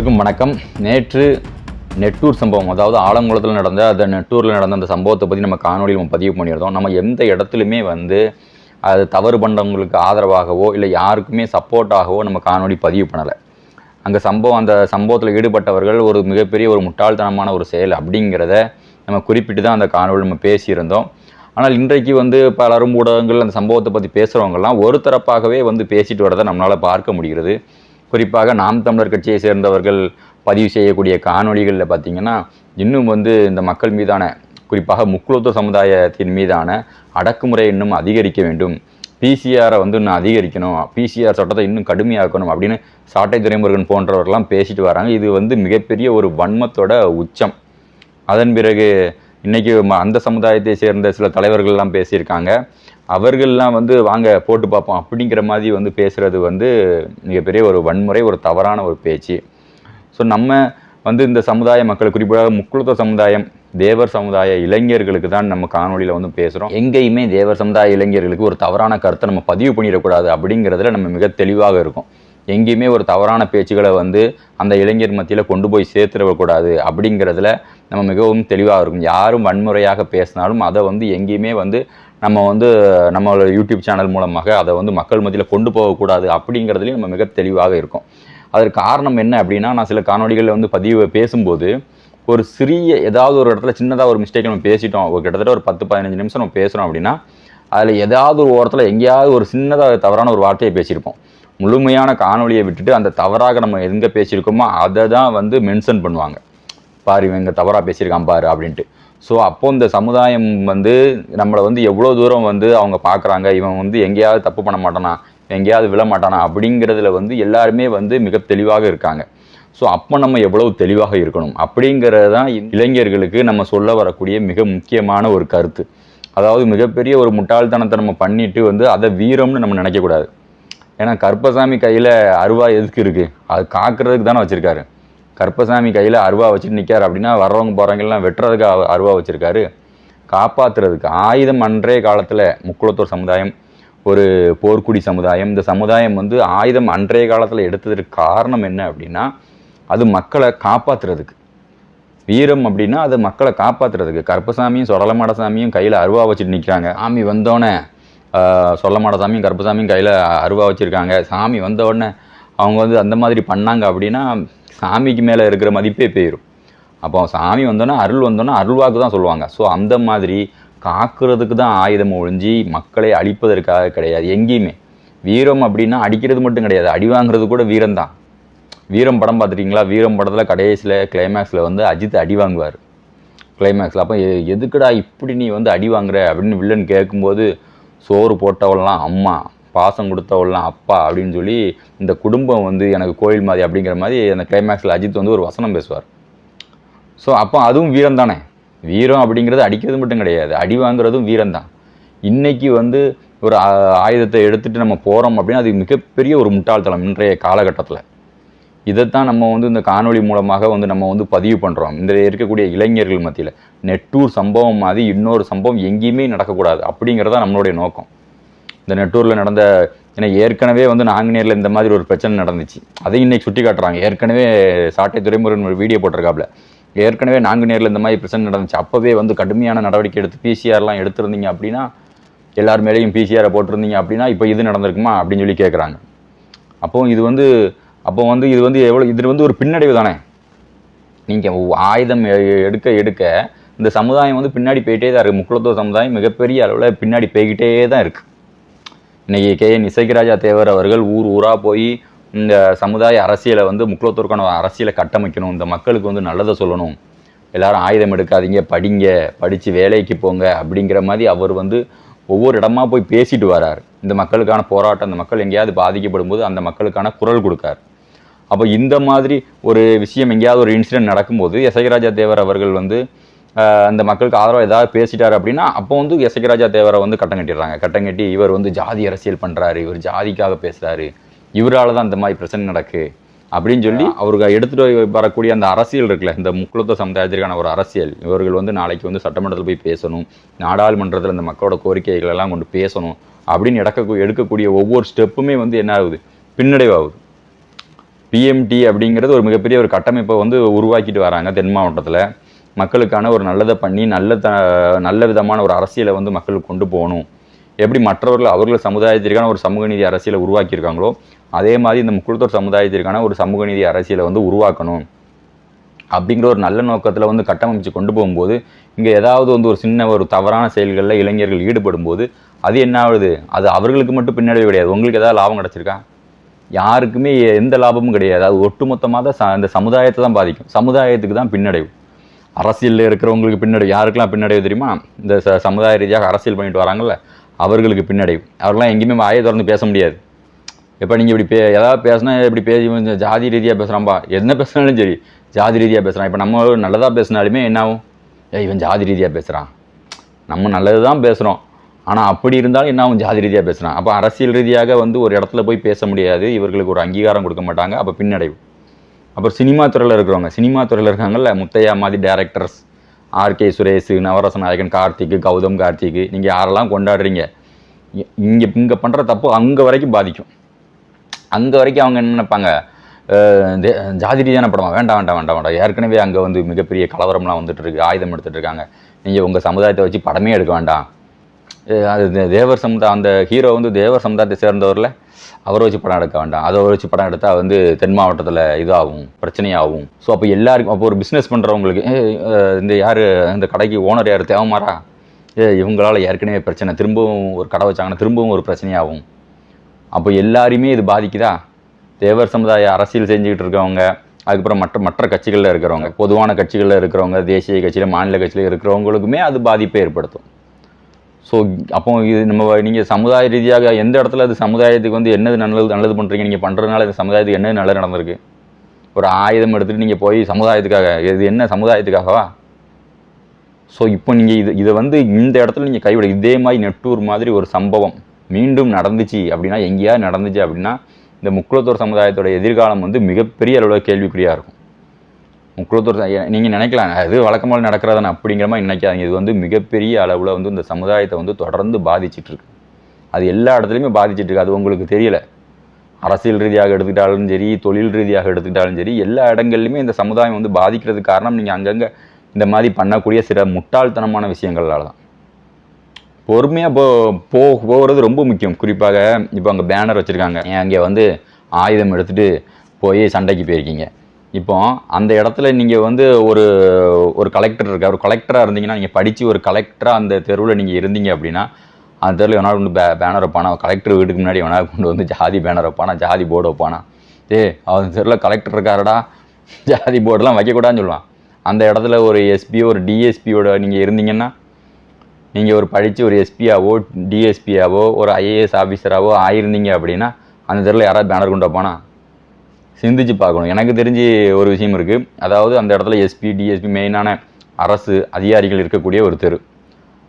அனைவருக்கும் வணக்கம். நேற்று நெட்டூர் சம்பவம், அதாவது ஆலங்குளத்தில் நடந்த நெட்டூரில் நடந்த அந்த சம்பவத்தை பற்றி நம்ம காணொலியில் நம்ம பதிவு பண்ணியிருந்தோம். நம்ம எந்த இடத்துலையுமே அது தவறு பண்ணவங்களுக்கு ஆதரவாகவோ இல்லை யாருக்குமே சப்போர்ட்டாகவோ நம்ம காணொலி பதிவு பண்ணலை. அந்த சம்பவத்தில் ஈடுபட்டவர்கள் ஒரு மிகப்பெரிய ஒரு முட்டாள்தனமான ஒரு செயல் அப்படிங்கிறத நம்ம குறிப்பிட்டு தான் அந்த காணொலி நம்ம பேசியிருந்தோம். ஆனால் இன்றைக்கு பலரும் ஊடகங்கள் அந்த சம்பவத்தை பற்றி பேசுகிறவங்கலாம் ஒரு தரப்பாகவே பேசிட்டு வரதை நம்மளால் பார்க்க முடிகிறது. குறிப்பாக நாம் தமிழர் கட்சியை சேர்ந்தவர்கள் பதிவு செய்யக்கூடிய காணொலிகளில் பார்த்திங்கன்னா இன்னும் இந்த மக்கள் மீதான, குறிப்பாக முக்குளத்தூர் சமுதாயத்தின் மீதான அடக்குமுறை இன்னும் அதிகரிக்க வேண்டும், பிசிஆரை இன்னும் அதிகரிக்கணும், பிசிஆர் சட்டத்தை இன்னும் கடுமையாக்கணும் அப்படின்னு சாட்டை துரைமுருகன் போன்றவர்கள்லாம் பேசிட்டு வராங்க. இது மிகப்பெரிய ஒரு வன்மத்தோட உச்சம். அதன் பிறகு இன்றைக்கி அந்த சமுதாயத்தை சேர்ந்த சில தலைவர்கள்லாம் பேசியிருக்காங்க. அவர்கள்லாம் வாங்க போட்டு பார்ப்போம் அப்படிங்கிற மாதிரி பேசுகிறது மிகப்பெரிய ஒரு வன்முறை, ஒரு தவறான ஒரு பேச்சு. ஸோ நம்ம இந்த சமுதாய மக்கள், குறிப்பாக முக்குளத்தூர் சமுதாயம், தேவர் சமுதாய இளைஞர்களுக்கு தான் நம்ம காணொலியில் பேசுகிறோம். எங்கேயுமே தேவர் சமுதாய இளைஞர்களுக்கு ஒரு தவறான கருத்தை நம்ம பதிவு பண்ணிடக்கூடாது அப்படிங்கிறதுல நம்ம மிக தெளிவாக இருக்கும். எங்கேயுமே ஒரு தவறான பேச்சுகளை அந்த இளைஞர் மத்தியில் கொண்டு போய் சேர்த்துடக்கூடாது அப்படிங்கிறதுல நம்ம மிகவும் தெளிவாக இருக்கும். யாரும் வன்முறையாக பேசினாலும் அதை எங்கேயுமே நம்ம நம்மளோட யூடியூப் சேனல் மூலமாக அதை மக்கள் மத்தியில் கொண்டு போகக்கூடாது அப்படிங்கிறதுலையும் நம்ம மிக தெளிவாக இருக்கும். அதற்கு காரணம் என்ன அப்படின்னா, நான் சில காணொலிகளில் பதிவு பேசும்போது ஒரு சிறிய ஏதாவது ஒரு இடத்துல சின்னதாக ஒரு மிஸ்டேக் நம்ம பேசிட்டோம், கிட்டத்தட்ட ஒரு 10-15 நிமிஷம் நம்ம பேசுகிறோம் அப்படின்னா அதில் ஏதாவது ஒரு ஓரத்தில் எங்கேயாவது ஒரு சின்னதாக தவறான ஒரு வார்த்தையை பேசியிருப்போம். முழுமையான காணொலியை விட்டுட்டு அந்த தவறாக நம்ம எங்கே பேசியிருக்கோமோ அதை தான் மென்ஷன் பண்ணுவாங்க. பாரு இவன் இங்கே தவறாக பேசியிருக்கான் பாரு அப்படின்ட்டு. ஸோ அப்போது இந்த சமுதாயம் நம்மளை எவ்வளோ தூரம் அவங்க பார்க்குறாங்க, இவன் எங்கேயாவது தப்பு பண்ண மாட்டானா, எங்கேயாவது விழ மாட்டானா அப்படிங்கிறதுல எல்லாருமே மிக தெளிவாக இருக்காங்க. ஸோ அப்போ நம்ம எவ்வளவு தெளிவாக இருக்கணும் அப்படிங்கிறது தான் இளைஞர்களுக்கு நம்ம சொல்ல வரக்கூடிய மிக முக்கியமான ஒரு கருத்து. அதாவது மிகப்பெரிய ஒரு முட்டாள்தனத்தை நம்ம பண்ணிட்டு அதை வீரம்னு நம்ம நினைக்கக்கூடாது. ஏன்னா கருப்பசாமி கையில் அருவா எதுக்கு இருக்குது, அது காக்கிறதுக்கு தானே வச்சுருக்காரு. கருப்பசாமி கையில் அருவா வச்சுட்டு நிற்கார் அப்படின்னா வர்றவங்க போகிறவங்கெல்லாம் வெட்டுறதுக்கு அருவா வச்சுருக்காரு, காப்பாற்றுறதுக்கு. ஆயுதம் அன்றைய காலத்தில் முக்குளத்தூர் சமுதாயம் ஒரு போர்க்குடி சமுதாயம். இந்த சமுதாயம் ஆயுதம் அன்றைய காலத்தில் எடுத்ததற்கு காரணம் என்ன அப்படின்னா, அது மக்களை காப்பாற்றுறதுக்கு. வீரம் அப்படின்னா அது மக்களை காப்பாற்றுறதுக்கு. கருப்பசாமியும் சொரலமாடசாமியும் கையில் அருவா வச்சுட்டு நிற்கிறாங்க. சாமி வந்தோடனே சொரலமாடசாமியும் கருப்பசாமியும் கையில் அருவா வச்சுருக்காங்க. சாமி வந்தோடனே அவங்க அந்த மாதிரி பண்ணாங்க அப்படின்னா சாமிக்கு மேலே இருக்கிற மதிப்பே போயிடும். அப்போ சாமி வந்தோன்னே அருள்வாக்கு தான் சொல்லுவாங்க. ஸோ அந்த மாதிரி காக்கிறதுக்கு தான் ஆயுதம் ஒழிஞ்சி மக்களை அழிப்பதற்காக கிடையாது. எங்கேயுமே வீரம் அப்படின்னா அடிக்கிறது மட்டும் கிடையாது, அடி வாங்குறது கூட வீரம் தான். வீரம் படம் பார்த்துருக்கீங்களா? வீரம் படத்தில் கடைசியில் கிளைமேக்ஸில் அஜித் அடி வாங்குவார். கிளைமேக்ஸில் அப்போ எதுக்குடா இப்படி நீ அடி வாங்குற அப்படின்னு வில்லன் கேட்கும்போது, சோறு போட்டவள்லாம் அம்மா, பாசம் கொடுத்தவள்லாம் அப்பா அப்படின்னு சொல்லி இந்த குடும்பம் எனக்கு கோயில் மாதிரி அப்படிங்கிற மாதிரி அந்த கிளைமேக்ஸில் அஜித் ஒரு வசனம் பேசுவார். ஸோ அப்போ அதுவும் வீரம் தானே. வீரம் அப்படிங்கிறது அடிக்கிறது மட்டும் கிடையாது, அடி வாங்குறதும் வீரம் தான். இன்றைக்கி ஒரு ஆயுதத்தை எடுத்துகிட்டு நம்ம போகிறோம் அப்படின்னா அது மிகப்பெரிய ஒரு முட்டாள்தனம் இன்றைய காலகட்டத்தில். இதைத்தான் நம்ம இந்த காணொலி மூலமாக நம்ம பதிவு பண்ணுறோம். இந்த இருக்கக்கூடிய இளைஞர்கள் மத்தியில் நெட்டூர் சம்பவம் மாதிரி இன்னொரு சம்பவம் எங்கேயுமே நடக்கக்கூடாது அப்படிங்கிறதான் நம்மளுடைய நோக்கம். இந்த நெட்டூரில் நடந்த, ஏன்னா ஏற்கனவே நாங்குநேரில் இந்த மாதிரி ஒரு பிரச்சனை நடந்துச்சு, அதையும் இன்றைக்கி சுட்டி காட்டுறாங்க. ஏற்கனவே சாட்டை துரைமுருகன் ஒரு வீடியோ போட்டிருக்காப்புல, ஏற்கனவே நாங்குநேரில் இந்த மாதிரி பிரச்சனை நடந்துச்சு, அப்போவே கடுமையான நடவடிக்கை எடுத்து பிசிஆர்லாம் எடுத்திருந்தீங்க அப்படின்னா, எல்லார் மேலேயும் பிசிஆரை போட்டிருந்தீங்க அப்படின்னா இப்போ இது நடந்திருக்குமா அப்படின்னு சொல்லி கேட்குறாங்க. அப்போ இது எவ்வளோ, இது ஒரு பின்னடைவு தானே. நீங்கள் ஆயுதம் எடுக்க இந்த சமுதாயம் பின்னாடி போயிட்டே தான் இருக்குது. முக்குளத்தூர் சமுதாயம் மிகப்பெரிய அளவில் பின்னாடி போய்கிட்டே தான் இருக்குது. இன்றைக்கி KN இசக்கிராஜா தேவர் அவர்கள் ஊராக போய் இந்த சமுதாய அரசியலை முக்குளத்தூருக்கான அரசியலை கட்டமைக்கணும், இந்த மக்களுக்கு நல்லதை சொல்லணும், எல்லாரும் ஆயுதம் எடுக்காதீங்க, படிங்க, படித்து வேலைக்கு போங்க அப்படிங்கிற மாதிரி அவர் ஒவ்வொரு இடமா போய் பேசிட்டு வரார். இந்த மக்களுக்கான போராட்டம், அந்த மக்கள் எங்கேயாவது பாதிக்கப்படும் போது அந்த மக்களுக்கான குரல் கொடுக்கார். அப்போ இந்த மாதிரி ஒரு விஷயம் எங்கேயாவது ஒரு இன்சிடென்ட் நடக்கும்போது இசக்கிராஜா தேவர் அவர்கள் அந்த மக்களுக்கு ஆதரவாக ஏதாவது பேசிட்டார் அப்படின்னா அப்போ இசக்கிராஜா தேவரை கட்டம் கட்டிடுறாங்க. கட்டம் கட்டி இவர் ஜாதி அரசியல் பண்ணுறாரு, இவர் ஜாதிக்காக பேசுகிறாரு, இவரால் தான் இந்த மாதிரி பிரச்சனை நடக்கு அப்படின்னு சொல்லி அவருக்கு எடுத்துகிட்டு வரக்கூடிய அந்த அரசியல் இருக்குல்ல, இந்த முக்குளத்தூர் சமுதாயத்திற்கான ஒரு அரசியல். இவர்கள் நாளைக்கு சட்டமன்றத்தில் போய் பேசணும், நாடாளுமன்றத்தில் இந்த மக்களோட கோரிக்கைகளெல்லாம் கொண்டு பேசணும் அப்படின்னு எடுக்கக்கூடிய ஒவ்வொரு ஸ்டெப்புமே என்ன ஆகுது, பின்னடைவாகுது. பிஎம்டி அப்படிங்கிறது ஒரு மிகப்பெரிய ஒரு கட்டமைப்பை வந்து உருவாக்கிட்டு வராங்க தென் மாவட்டத்தில். மக்களுக்கான ஒரு நல்லதை பண்ணி நல்ல விதமான ஒரு அரசியலை வந்து மக்களுக்கு கொண்டு போகணும். எப்படி மற்றவர்கள் அவர்கள் சமுதாயத்திற்கான ஒரு சமூக நீதி அரசியலை உருவாக்கியிருக்காங்களோ அதே மாதிரி இந்த முக்குளத்தூர் சமுதாயத்திற்கான ஒரு சமூக நீதி அரசியலை வந்து உருவாக்கணும் அப்படிங்கிற ஒரு நல்ல நோக்கத்தில் வந்து கட்டமைச்சு கொண்டு போகும்போது இங்கே ஏதாவது வந்து ஒரு சின்ன ஒரு தவறான செயல்களில் இளைஞர்கள் ஈடுபடும் போது அது என்ன ஆகுது? அது அவர்களுக்கு மட்டும் பின்னடைவு கிடையாது. உங்களுக்கு ஏதாவது லாபம் கிடச்சிருக்கா? யாருக்குமே எந்த லாபமும் கிடையாது. அது ஒட்டுமொத்தமாக தான் அந்த சமுதாயத்தை தான் பாதிக்கும். சமுதாயத்துக்கு தான் பின்னடைவு. அரசியலில் இருக்கிறவங்களுக்கு பின்னடைவு. யாருக்கெல்லாம் பின்னடைவு தெரியுமா? இந்த சமுதாய ரீதியாக அரசியல் பண்ணிட்டு வராங்கல்ல, அவர்களுக்கு பின்னடைவு. அவர்களாம் எங்கேயுமே வாயை திறந்து பேச முடியாது. இப்போ நீங்கள் இப்படி ஏதாவது பேசினா இப்படி பேசி ஜாதி ரீதியாக பேசுகிறான்பா, என்ன பேசுனாலும் சரி ஜாதி ரீதியாக பேசுகிறான். இப்போ நம்ம நல்லதாக பேசினாலுமே என்ன ஆகும்? இவன் ஜாதி ரீதியாக பேசுகிறான். நம்ம நல்லது தான் பேசுகிறோம், ஆனால் அப்படி இருந்தாலும் என்ன ஆகும்? ஜாதி ரீதியாக பேசுகிறான். அப்போ அரசியல் ரீதியாக வந்து ஒரு இடத்துல போய் பேச முடியாது. இவர்களுக்கு ஒரு அங்கீகாரம் கொடுக்க மாட்டாங்க. அப்போ பின்னடைவு. அப்புறம் சினிமா துறையில் இருக்கிறவங்க, சினிமா துறையில் இருக்காங்கல்ல, முத்தையா மாதிரி டேரக்டர்ஸ், ஆர்கே சுரேஷ், நவரச நாயகன், கார்த்திக், கௌதம் கார்த்திக், நீங்கள் யாரெல்லாம் கொண்டாடுறீங்க, இங்கே பண்ணுற தப்பு அங்கே வரைக்கும் பாதிக்கும். அங்கே வரைக்கும் அவங்க என்ன நினைப்பாங்க? ஜாதி ரீதியான படமா? வேண்டாம் வேண்டாம் வேண்டாம் வேண்டாம். ஏற்கனவே அங்கே வந்து மிகப்பெரிய கலவரம்லாம் வந்துட்டு இருக்கு, ஆயுதம் எடுத்துகிட்டு இருக்காங்க. நீங்கள் உங்கள் சமுதாயத்தை வச்சு படமே எடுக்க வேண்டாம். அது தேவர் சமுதாயம், அந்த ஹீரோ வந்து தேவர் சமுதாயத்தை சேர்ந்தவரில் அவரை வச்சு படம் எடுக்க வேண்டாம். அதை வச்சு படம் எடுத்தால் வந்து தென் மாவட்டத்தில் இதாகும், பிரச்சனையாகும். ஸோ அப்போ எல்லாருக்கும், அப்போ ஒரு பிஸ்னஸ் பண்ணுறவங்களுக்கு இந்த யார் இந்த கடைக்கு ஓனர் யார்? தேவமாரா? இவங்களால் ஏற்கனவே பிரச்சனை, திரும்பவும் ஒரு கடை வச்சாங்கன்னா திரும்பவும் ஒரு பிரச்சனையாகும். அப்போ எல்லாருமே இது பாதிக்குதா? தேவர் சமுதாய அரசியல் செஞ்சுக்கிட்டு இருக்கவங்க, அதுக்கப்புறம் மற்ற கட்சிகளில் இருக்கிறவங்க, பொதுவான கட்சிகளில் இருக்கிறவங்க, தேசிய கட்சியில் மாநில கட்சியில் இருக்கிறவங்களுக்குமே அது பாதிப்பை ஏற்படுத்தும். ஸோ அப்போ இது நீங்கள் சமுதாய ரீதியாக எந்த இடத்துல அது சமுதாயத்துக்கு வந்து என்னது நல்லது பண்ணுறீங்க, நீங்கள் பண்ணுறதுனால இந்த சமுதாயத்துக்கு என்ன நல்லது நடந்திருக்கு? ஒரு ஆயுதம் எடுத்துகிட்டு நீங்கள் போய் சமுதாயத்துக்காக, இது என்ன சமுதாயத்துக்காகவா? ஸோ இப்போ நீங்கள் இதை வந்து இந்த இடத்துல நீங்கள் கைவிட, இதே மாதிரி நெட்டூர் மாதிரி ஒரு சம்பவம் மீண்டும் நடந்துச்சு அப்படின்னா, எங்கேயாவது நடந்துச்சு அப்படின்னா, இந்த முக்குளத்தூர் சமுதாயத்தோட எதிர்காலம் வந்து மிகப்பெரிய அளவில் கேள்விக்குறியாக இருக்கும். முக்குளத்தூர் நீங்கள் நினைக்கலாம் அது வழக்கமாக நடக்கிறதானே அப்படிங்கிற மாதிரி நினைக்காதீங்க. இது வந்து மிகப்பெரிய அளவில் வந்து இந்த சமுதாயத்தை வந்து தொடர்ந்து பாதிச்சிட்ருக்கு. அது எல்லா இடத்துலையுமே பாதிச்சிட்ருக்கு. அது உங்களுக்கு தெரியல. அரசியல் ரீதியாக எடுத்துக்கிட்டாலும் சரி, தொழில் ரீதியாக எடுத்துக்கிட்டாலும் சரி, எல்லா இடங்கள்லையுமே இந்த சமுதாயம் வந்து பாதிக்கிறதுக்கு காரணம் நீங்கள் அங்கங்கே இந்த மாதிரி பண்ணக்கூடிய சில முட்டாள்தனமான விஷயங்களால தான். பொறுமையாக போகிறது ரொம்ப முக்கியம். குறிப்பாக இப்போ அங்கே பேனர் வச்சுருக்காங்க, அங்கே வந்து ஆயுதம் எடுத்துகிட்டு போய் சண்டைக்கு போயிருக்கீங்க. இப்போ அந்த இடத்துல நீங்கள் வந்து ஒரு கலெக்டர் இருக்கார், ஒரு கலெக்டராக இருந்தீங்கன்னா, நீங்கள் படித்து ஒரு கலெக்டராக அந்த தெருவில் நீங்கள் இருந்தீங்க அப்படின்னா, அந்த தெருவில் எவனாவது கொண்டு பேனர் வைப்பானா? கலெக்டர் வீட்டுக்கு முன்னாடி எவனாவது கொண்டு வந்து ஜாதி பேனர் வைப்பானா, ஜாதி போர்டு வைப்பானா? அவன் தெருவில் கலெக்டர் இருக்காரடா, ஜாதி போர்டெலாம் வைக்கக்கூடாதுன்னு சொல்லுவான். அந்த இடத்துல ஒரு எஸ்பியோ ஒரு டிஎஸ்பியோட நீங்கள் இருந்தீங்கன்னா, நீங்கள் ஒரு படித்து ஒரு எஸ்பியாவோ டிஎஸ்பியாவோ ஒரு ஐஏஎஸ் ஆஃபீஸராகவோ ஆயிருந்தீங்க அப்படின்னா, அந்த தெருவில் யாராவது பேனர் கொண்டு வைப்பானா? சிந்திச்சு பார்க்கணும். எனக்கு தெரிஞ்சு ஒரு விஷயம் இருக்குது. அதாவது அந்த இடத்துல எஸ்பி டிஎஸ்பி மெயினான அரசு அதிகாரிகள் இருக்கக்கூடிய ஒரு தெரு.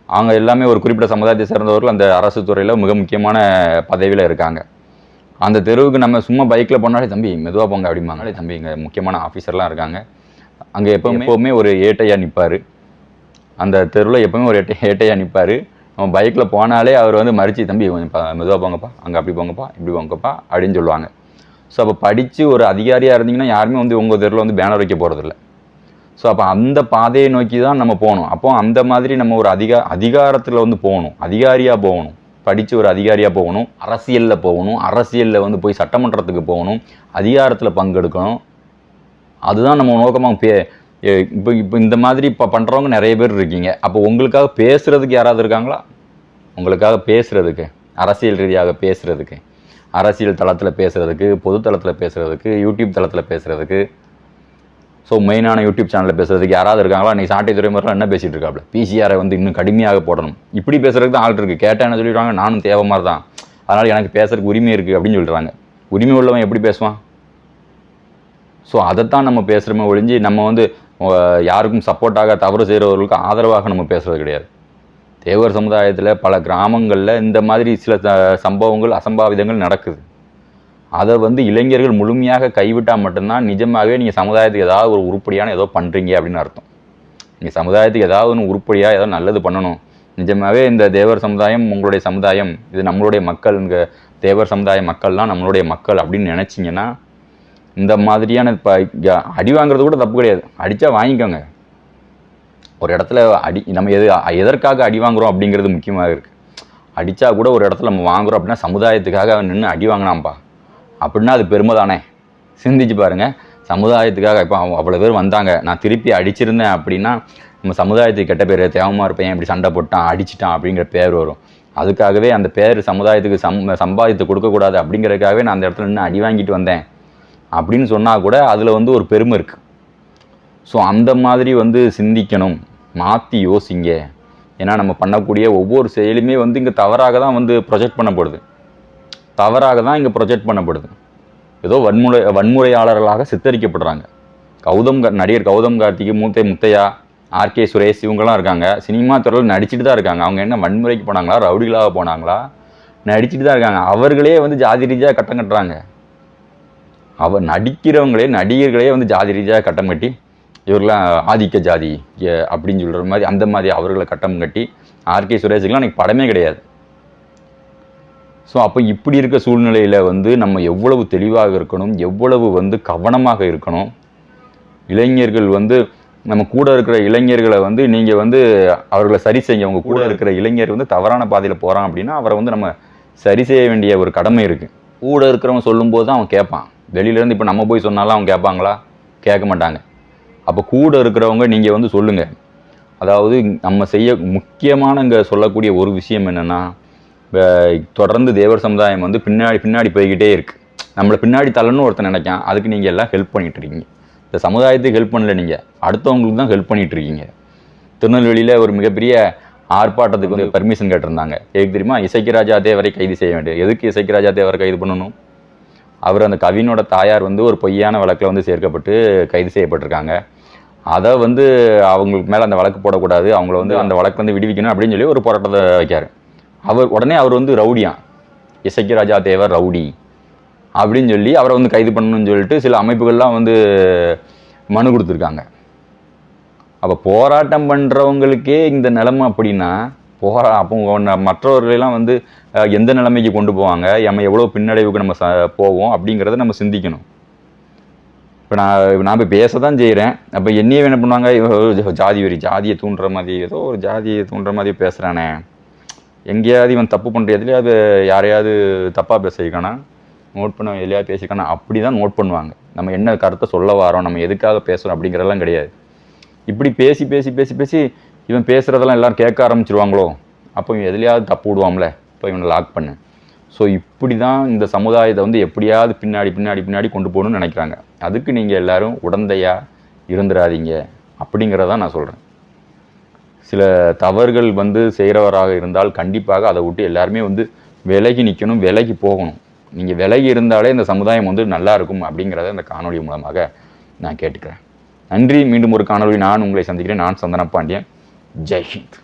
அவங்க எல்லாமே ஒரு குறிப்பிட்ட சமுதாயத்தை சேர்ந்தவர்கள் அந்த அரசு துறையில் மிக முக்கியமான பதவியில் இருக்காங்க. அந்த தெருவுக்கு நம்ம சும்மா பைக்கில் போனாலே, தம்பி மெதுவாக போங்க அப்படிம்பாங்களே, தம்பி இங்கே முக்கியமான ஆஃபீஸர்லாம் இருக்காங்க. அங்கே எப்போவுமே ஒரு ஏட்டையாக நிற்பார். அந்த தெருவில் எப்போவுமே ஒரு ஏட்டையாக நிற்பார். நம்ம பைக்கில் போனாலே அவர் வந்து மறித்து, தம்பி கொஞ்சம் மெதுவாக போங்கப்பா, அங்கே அப்படி போங்கப்பா, இப்படி போங்கப்பா அப்படின்னு சொல்லுவாங்க. ஸோ அப்போ படித்து ஒரு அதிகாரியாக இருந்தீங்கன்னா யாருமே வந்து உங்கள் தெருவில் வந்து பேனர் வைக்க போகிறதில்ல. ஸோ அப்போ அந்த பாதையை நோக்கி தான் நம்ம போகணும். அப்போ அந்த மாதிரி நம்ம ஒரு அதிகாரத்தில் வந்து போகணும், அதிகாரியாக போகணும், படித்து ஒரு அதிகாரியாக போகணும், அரசியலில் போகணும், அரசியலில் வந்து போய் சட்டமன்றத்துக்கு போகணும், அதிகாரத்தில் பங்கெடுக்கணும். அதுதான் நம்ம நோக்கமாக. இப்போ இந்த மாதிரி இப்போ பண்ணுறவங்க நிறைய பேர் இருக்கீங்க. அப்போ உங்களுக்காக பேசுகிறதுக்கு யாராவது இருக்காங்களா? உங்களுக்காக பேசுகிறதுக்கு, அரசியல் ரீதியாக பேசுகிறதுக்கு, அரசியல் தளத்தில் பேசுகிறதுக்கு, பொது தளத்தில் பேசுகிறதுக்கு, யூடியூப் தளத்தில் பேசுகிறதுக்கு, ஸோ மெயினான யூடியூப் சேனலில் பேசுகிறதுக்கு யாராவது இருக்காங்களா? இன்றைக்கி சாட்டை துறைமுறைலாம் என்ன பேசிகிட்டு இருக்காப்புல, பிசிஆரை வந்து இன்னும் கடுமையாக போடணும், இப்படி பேசுகிறதுக்கு தான் ஆள் இருக்குது. கேட்டால் என்ன சொல்லிடுவாங்க? நானும் தேவை மாதிரி தான், அதனால் எனக்கு பேசுகிறதுக்கு உரிமை இருக்குது அப்படின்னு சொல்லிடுறாங்க. உரிமை உள்ளவன் எப்படி பேசுவான்? ஸோ அதைத்தான் நம்ம பேசுகிறோமே ஒழிஞ்சு நம்ம வந்து யாருக்கும் சப்போர்ட்டாக தவறு செய்கிறவர்களுக்கு ஆதரவாக நம்ம பேசுகிறது கிடையாது. தேவர் சமுதாயத்தில் பல கிராமங்களில் இந்த மாதிரி சில சம்பவங்கள், அசம்பாவிதங்கள் நடக்குது. அதை வந்து இளைஞர்கள் முழுமையாக கைவிட்டால் மட்டும்தான் நிஜமாகவே நீங்கள் சமுதாயத்துக்கு ஏதாவது ஒரு உருப்படியான ஏதோ பண்ணுறீங்க அப்படின்னு அர்த்தம். நீங்கள் சமுதாயத்துக்கு ஏதாவது ஒன்று உருப்படியாக ஏதோ நல்லது பண்ணணும். நிஜமாகவே இந்த தேவர் சமுதாயம் உங்களுடைய சமுதாயம், இது நம்மளுடைய மக்கள், இங்கே தேவர் சமுதாய மக்கள்லாம் நம்மளுடைய மக்கள் அப்படின்னு நினச்சிங்கன்னா இந்த மாதிரியான இப்போ அடி வாங்குறது கூட தப்பு கிடையாது, அடித்தா வாங்கிக்கோங்க. ஒரு இடத்துல நம்ம எதற்காக அடி வாங்குகிறோம் அப்படிங்கிறது முக்கியமாக இருக்குது. அடித்தா கூட ஒரு இடத்துல நம்ம வாங்குகிறோம் அப்படின்னா சமுதாயத்துக்காக நின்று அடி வாங்கினாம்ப்பா அப்படின்னா அது பெருமை தானே. சிந்திச்சு பாருங்கள், சமுதாயத்துக்காக இப்போ அவ்வளோ பேர் வந்தாங்க, நான் திருப்பி அடிச்சிருந்தேன் அப்படின்னா நம்ம சமுதாயத்துக்கு கெட்ட பேர், தேவமாக இருப்பேன் இப்படி சண்டை போட்டான் அடிச்சிட்டான் அப்படிங்கிற பேர் வரும். அதுக்காகவே அந்த பேர் சமுதாயத்துக்கு சம்பாதித்து கொடுக்கக்கூடாது அப்படிங்கிறதுக்காகவே நான் அந்த இடத்துல நின்று அடி வாங்கிட்டு வந்தேன் அப்படின்னு சொன்னால் கூட அதில் வந்து ஒரு பெருமை இருக்குது. ஸோ அந்த மாதிரி வந்து சிந்திக்கணும், மாற்றி யோசிங்க. ஏன்னா நம்ம பண்ணக்கூடிய ஒவ்வொரு செயலுமே வந்து இங்கே தவறாக தான் வந்து ப்ரொஜெக்ட் பண்ணப்படுது, ஏதோ வன்முறையாளர்களாக சித்தரிக்கப்படுறாங்க. நடிகர் கௌதம் கார்த்திக், முத்தையா, ஆர்கே சுரேஷ் இவங்கெல்லாம் இருக்காங்க, சினிமா துறையில் நடிச்சுட்டு தான் இருக்காங்க. அவங்க என்ன வன்முறைக்கு போனாங்களா, ரவுடிகளாக போனாங்களா? நடிச்சுட்டு தான் இருக்காங்க. அவர்களே வந்து ஜாதி ரீதியாக கட்டம் கட்டுறாங்க. நடிகர்களே வந்து ஜாதி ரீதியாக கட்டம் கட்டி இவர்களாம் ஆதிக்க ஜாதி அப்படின்னு சொல்கிற மாதிரி அந்த மாதிரி அவர்களை கட்டம் கட்டி ஆர்கே சுரேஷுக்கெலாம் எனக்கு படமே கிடையாது. ஸோ அப்போ இப்படி இருக்க சூழ்நிலையில் வந்து நம்ம எவ்வளவு தெளிவாக இருக்கணும், எவ்வளவு வந்து கவனமாக இருக்கணும். இளைஞர்கள் வந்து நம்ம கூட இருக்கிற இளைஞர்களை வந்து நீங்கள் வந்து அவர்களை சரி செய்ய, அவங்க கூட இருக்கிற இளைஞர் வந்து தவறான பாதையில் போகிறான் அப்படின்னா அவரை வந்து நம்ம சரி செய்ய வேண்டிய ஒரு கடமை இருக்குது. கூட இருக்கிறவங்க சொல்லும்போது தான் அவன் கேட்பான். வெளியிலேருந்து இப்போ நம்ம போய் சொன்னாலும் அவங்க கேட்பாங்களா? கேட்க மாட்டாங்க. அப்போ கூட இருக்கிறவங்க நீங்கள் வந்து சொல்லுங்கள். அதாவது நம்ம முக்கியமான இங்கே சொல்லக்கூடிய ஒரு விஷயம் என்னென்னா, தொடர்ந்து தேவர் சமுதாயம் வந்து பின்னாடி போய்கிட்டே இருக்குது. நம்மளை பின்னாடி தள்ளணும்னு ஒருத்தர் நினைக்கான், அதுக்கு நீங்கள் எல்லாம் ஹெல்ப் பண்ணிகிட்ருக்கீங்க. இந்த சமுதாயத்துக்கு ஹெல்ப் பண்ணல, நீங்கள் அடுத்தவங்களுக்கு தான் ஹெல்ப் பண்ணிகிட்ருக்கீங்க. திருநெல்வேலியில் ஒரு மிகப்பெரிய ஆர்ப்பாட்டத்துக்கு வந்து பர்மிஷன் கேட்டிருந்தாங்க. எதுக்கு தெரியுமா? இசைக்கு தேவரை கைது செய்ய வேண்டியது. எதுக்கு இசைக்கு தேவரை கைது பண்ணணும்? அவர் அந்த கவினோட தாயார் வந்து ஒரு பொய்யான வழக்கில் வந்து சேர்க்கப்பட்டு கைது செய்யப்பட்டிருக்காங்க. அதை வந்து அவங்களுக்கு மேலே அந்த வழக்கு போடக்கூடாது, அவங்கள வந்து அந்த வழக்கு வந்து விடுவிக்கணும் அப்படின்னு சொல்லி ஒரு போராட்டத்தை வைக்கார். உடனே அவர் வந்து ரவுடியான், இசைக்கு தேவர் ரவுடி அப்படின்னு சொல்லி அவரை வந்து கைது பண்ணணும்னு சொல்லிட்டு சில அமைப்புகள்லாம் வந்து மனு கொடுத்துருக்காங்க. அப்போ போராட்டம் பண்ணுறவங்களுக்கே இந்த நிலைமை அப்படின்னா அப்போ மற்றவர்களெல்லாம் வந்து எந்த நிலைமைக்கு கொண்டு போவாங்க, நம்ம எவ்வளோ பின்னடைவுக்கு நம்ம போவோம் அப்படிங்கிறத நம்ம சிந்திக்கணும். இப்போ நான் இப்போ பேச தான் செய்கிறேன். அப்போ என்னையே என்ன பண்ணுவாங்க, ஜாதியை தூண்டுற மாதிரி, ஏதோ ஒரு ஜாதியை தூண்டுற மாதிரி பேசுகிறானே, எங்கேயாவது இவன் தப்பு பண்ணுற எதுலையாவது யாரையாவது தப்பாக பேசியிருக்கானா, நோட் பண்ண எதுலையாவது பேசியிருக்கானா, அப்படி தான் நோட் பண்ணுவாங்க. நம்ம என்ன கருத்தை சொல்ல வரோம், நம்ம எதுக்காக பேசுகிறோம் அப்படிங்கிறதெல்லாம் கிடையாது. இப்படி பேசி பேசி பேசி பேசி இவன் பேசுகிறதெல்லாம் எல்லோரும் கேட்க ஆரம்பிச்சிருவாங்களோ, அப்போ இவன் எதுலையாவது தப்பு விடுவாங்களே, இப்போ இவனை லாக் பண்ணு. ஸோ இப்படி தான் இந்த சமுதாயத்தை வந்து எப்படியாவது பின்னாடி கொண்டு போகணும்னு நினைக்கிறாங்க. அதுக்கு நீங்கள் எல்லோரும் உடந்தையாக இருந்துடாதீங்க அப்படிங்கிறதான் நான் சொல்கிறேன். சில தவறுகள் வந்து செய்கிறவராக இருந்தால் கண்டிப்பாக அதை விட்டு எல்லாருமே வந்து விலகி நிற்கணும், விலகி போகணும். நீங்கள் விலகி இருந்தாலே இந்த சமுதாயம் வந்து நல்லா இருக்கும் அப்படிங்கிறத இந்த காணொலி மூலமாக நான் கேட்டுக்கிறேன். நன்றி. மீண்டும் ஒரு காணொலி நான் உங்களை சந்திக்கிறேன். நான் சந்தன பாண்டியன். ஜெய் ஹிந்த்.